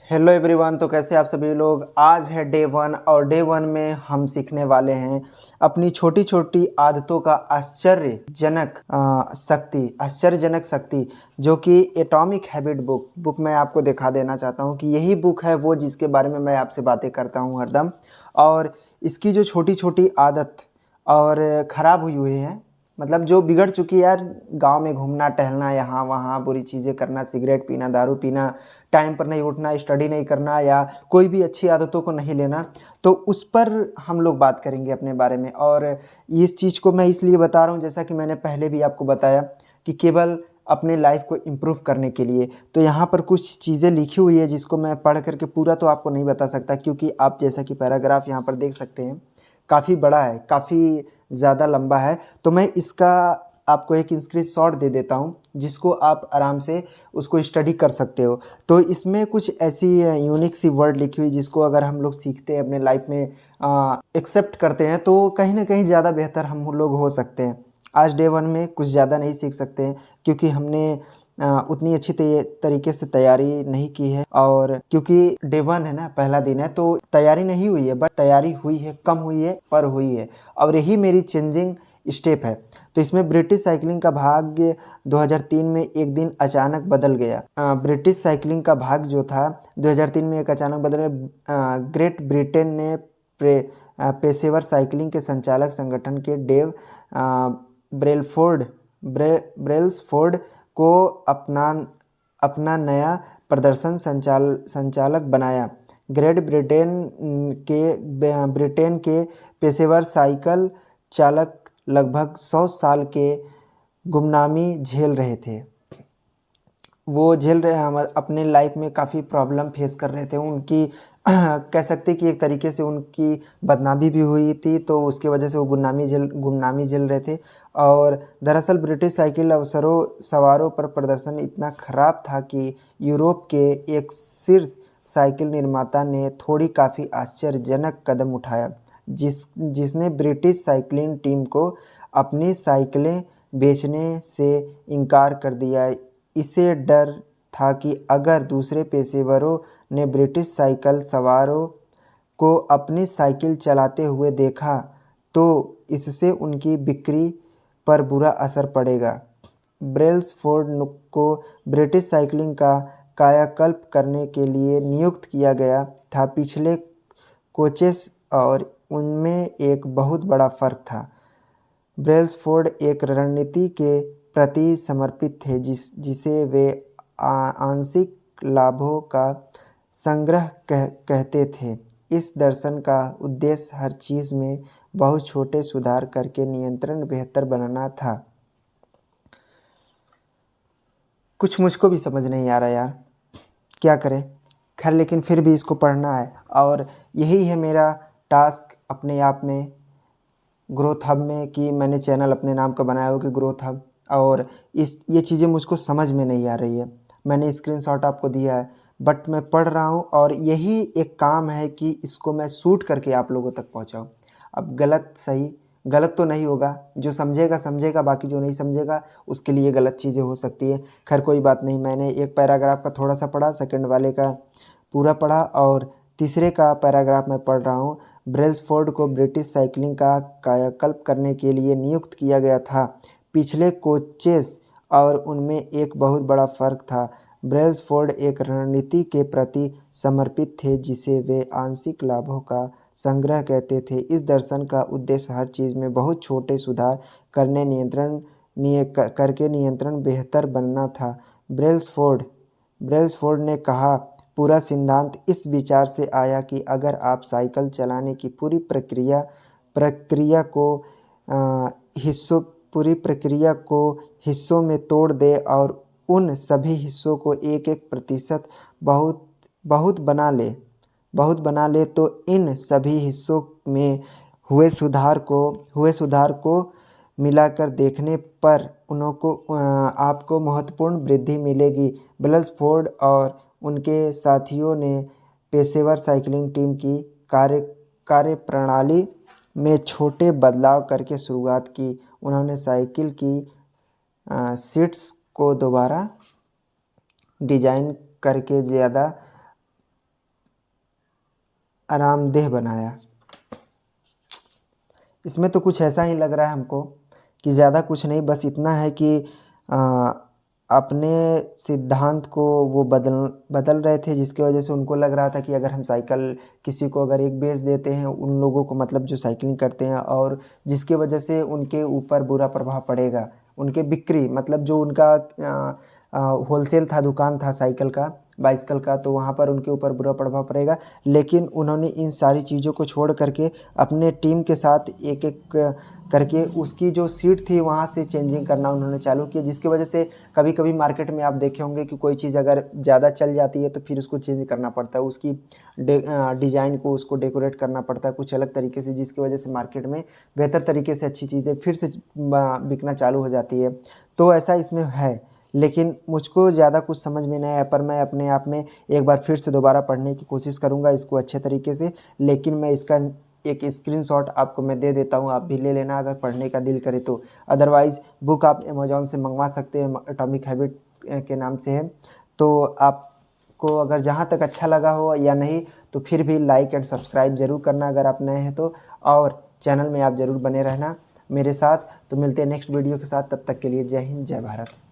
Hello everyone. तो कैसे आप सभी लोग। आज है डे 1 और डे 1 में हम सीखने वाले हैं अपनी छोटी छोटी आदतों का आश्चर्यजनक शक्ति जो कि एटॉमिक हैबिट बुक मैं आपको दिखा देना चाहता हूं कि यही बुक है वो जिसके बारे में मैं आपसे बातें करता हूं हरदम। और इसकी जो छोटी छोटी आदत और ख़राब हुई है, मतलब जो बिगड़ चुकी है यार, गांव में घूमना टहलना, यहाँ वहाँ बुरी चीज़ें करना, सिगरेट पीना, दारू पीना, टाइम पर नहीं उठना, स्टडी नहीं करना या कोई भी अच्छी आदतों को नहीं लेना, तो उस पर हम लोग बात करेंगे अपने बारे में। और इस चीज़ को मैं इसलिए बता रहा हूँ, जैसा कि मैंने पहले भी आपको बताया कि केवल अपने लाइफ को इम्प्रूव करने के लिए। तो यहाँ पर कुछ चीज़ें लिखी हुई है जिसको मैं पढ़ करके पूरा तो आपको नहीं बता सकता, क्योंकि आप जैसा कि पैराग्राफ यहाँ पर देख सकते हैं काफ़ी बड़ा है, काफ़ी ज़्यादा लंबा है। तो मैं इसका आपको एक स्क्रीनशॉट दे देता हूँ जिसको आप आराम से उसको स्टडी कर सकते हो। तो इसमें कुछ ऐसी यूनिक सी वर्ड लिखी हुई जिसको अगर हम लोग सीखते हैं, अपने लाइफ में एक्सेप्ट करते हैं, तो कहीं ना कहीं ज़्यादा बेहतर हम लोग हो सकते हैं। आज डे 1 में कुछ ज़्यादा नहीं सीख सकते हैं क्योंकि हमने उतनी अच्छी तरीके से तैयारी नहीं की है, और क्योंकि डे 1 है ना, पहला दिन है, तो तैयारी नहीं हुई है, बट तैयारी हुई है, कम हुई है पर हुई है। और यही मेरी चेंजिंग स्टेप है। तो इसमें ब्रिटिश साइकिलिंग का भाग्य 2003 में एक दिन अचानक बदल गया। ब्रिटिश साइकिलिंग का भाग्य जो था 2003 में एक अचानक बदल गया। ग्रेट ब्रिटेन ने पेशेवर साइकिलिंग के संचालक संगठन के डेव ब्रेल्सफोर्ड को अपना नया प्रदर्शन संचालक बनाया। ग्रेट ब्रिटेन के पेशेवर साइकिल चालक लगभग 100 साल के गुमनामी झेल रहे थे। वो झेल रहे हम अपने लाइफ में काफ़ी प्रॉब्लम फेस कर रहे थे। उनकी कह सकते कि एक तरीके से उनकी बदनामी भी हुई थी, तो उसकी वजह से वो गुमनामी झेल रहे थे। और दरअसल ब्रिटिश साइकिल सवारों पर प्रदर्शन इतना ख़राब था कि यूरोप के एक शीर्ष साइकिल निर्माता ने थोड़ी काफ़ी आश्चर्यजनक कदम उठाया, जिसने ब्रिटिश साइकिलिंग टीम को अपनी साइकिलें बेचने से इनकार कर दिया। इसे डर था कि अगर दूसरे पेशेवरों ने ब्रिटिश साइकिल सवारों को अपनी साइकिल चलाते हुए देखा तो इससे उनकी बिक्री पर बुरा असर पड़ेगा। ब्रेल्सफोर्ड को ब्रिटिश साइकिलिंग का कायाकल्प करने के लिए नियुक्त किया गया था। पिछले कोचेस और उनमें एक बहुत बड़ा फ़र्क था। ब्रेल्सफोर्ड एक रणनीति के प्रति समर्पित थे जिसे वे आंशिक लाभों का संग्रह कहते थे। इस दर्शन का उद्देश्य हर चीज़ में बहुत छोटे सुधार करके नियंत्रण बेहतर बनाना था। कुछ मुझको भी समझ नहीं आ रहा यार, क्या करें। खैर, लेकिन फिर भी इसको पढ़ना है, और यही है मेरा टास्क अपने आप में ग्रोथ हब में, कि मैंने चैनल अपने नाम का बनाया हो कि ग्रोथ हब। और ये चीज़ें मुझको समझ में नहीं आ रही है। मैंने स्क्रीनशॉट आपको दिया है, बट मैं पढ़ रहा हूँ, और यही एक काम है कि इसको मैं शूट करके आप लोगों तक पहुँचाऊँ। अब गलत तो नहीं होगा, जो समझेगा समझेगा, बाकी जो नहीं समझेगा उसके लिए गलत चीज़ें हो सकती है। खैर कोई बात नहीं, मैंने एक पैराग्राफ का थोड़ा सा पढ़ा, सेकंड वाले का पूरा पढ़ा, और तीसरे का पैराग्राफ मैं पढ़ रहा हूँ। ब्रेल्सफोर्ड को ब्रिटिश साइकिलिंग का कायाकल्प करने के लिए नियुक्त किया गया था। पिछले कोचेस और उनमें एक बहुत बड़ा फ़र्क था। ब्रेल्सफोर्ड एक रणनीति के प्रति समर्पित थे जिसे वे आंशिक लाभों का संग्रह कहते थे। इस दर्शन का उद्देश्य हर चीज़ में बहुत छोटे सुधार करके नियंत्रण बेहतर बनना था। ब्रेल्सफोर्ड ने कहा, पूरा सिद्धांत इस विचार से आया कि अगर आप साइकिल चलाने की प्रक्रिया को हिस्सों में तोड़ दें और उन सभी हिस्सों को एक एक प्रतिशत बहुत बहुत बना ले तो इन सभी हिस्सों में हुए सुधार को मिलाकर देखने पर आपको महत्वपूर्ण वृद्धि मिलेगी। ब्रेल्सफोर्ड और उनके साथियों ने पेशेवर साइकिलिंग टीम की कार्यप्रणाली में छोटे बदलाव करके शुरुआत की। उन्होंने साइकिल की सीट्स को दोबारा डिजाइन करके ज़्यादा आरामदेह बनाया। इसमें तो कुछ ऐसा ही लग रहा है हमको कि ज़्यादा कुछ नहीं, बस इतना है कि अपने सिद्धांत को वो बदल रहे थे, जिसकी वजह से उनको लग रहा था कि अगर हम साइकिल किसी को अगर एक बेच देते हैं उन लोगों को, मतलब जो साइकिलिंग करते हैं, और जिसकी वजह से उनके ऊपर बुरा प्रभाव पड़ेगा, उनके बिक्री, मतलब जो उनका होलसेल था, दुकान था साइकिल का, बाइसिकल का, तो वहाँ पर उनके ऊपर बुरा प्रभाव पड़ेगा। लेकिन उन्होंने इन सारी चीज़ों को छोड़ करके अपने टीम के साथ एक एक करके उसकी जो सीट थी वहाँ से चेंजिंग करना उन्होंने चालू किया, जिसकी वजह से कभी कभी मार्केट में आप देखे होंगे कि कोई चीज़ अगर ज़्यादा चल जाती है तो फिर उसको चेंज करना पड़ता है, उसकी डिज़ाइन को उसको डेकोरेट करना पड़ता है कुछ अलग तरीके से, जिसकी वजह से मार्केट में बेहतर तरीके से अच्छी चीज़ें फिर से बिकना चालू हो जाती है। तो ऐसा इसमें है, लेकिन मुझको ज़्यादा कुछ समझ में नहीं आया, पर मैं अपने आप में एक बार फिर से दोबारा पढ़ने की कोशिश करूँगा इसको अच्छे तरीके से। लेकिन मैं इसका एक स्क्रीनशॉट आपको मैं दे देता हूँ, आप भी ले लेना अगर पढ़ने का दिल करे तो। अदरवाइज़ बुक आप अमेज़ॉन से मंगवा सकते हैं, एटॉमिक हैबिट के नाम से है। तो आपको अगर जहाँ तक अच्छा लगा हो या नहीं, तो फिर भी लाइक एंड सब्सक्राइब ज़रूर करना अगर आप नए हैं तो, और चैनल में आप ज़रूर बने रहना मेरे साथ। तो मिलते हैं नेक्स्ट वीडियो के साथ, तब तक के लिए जय हिंद, जय भारत।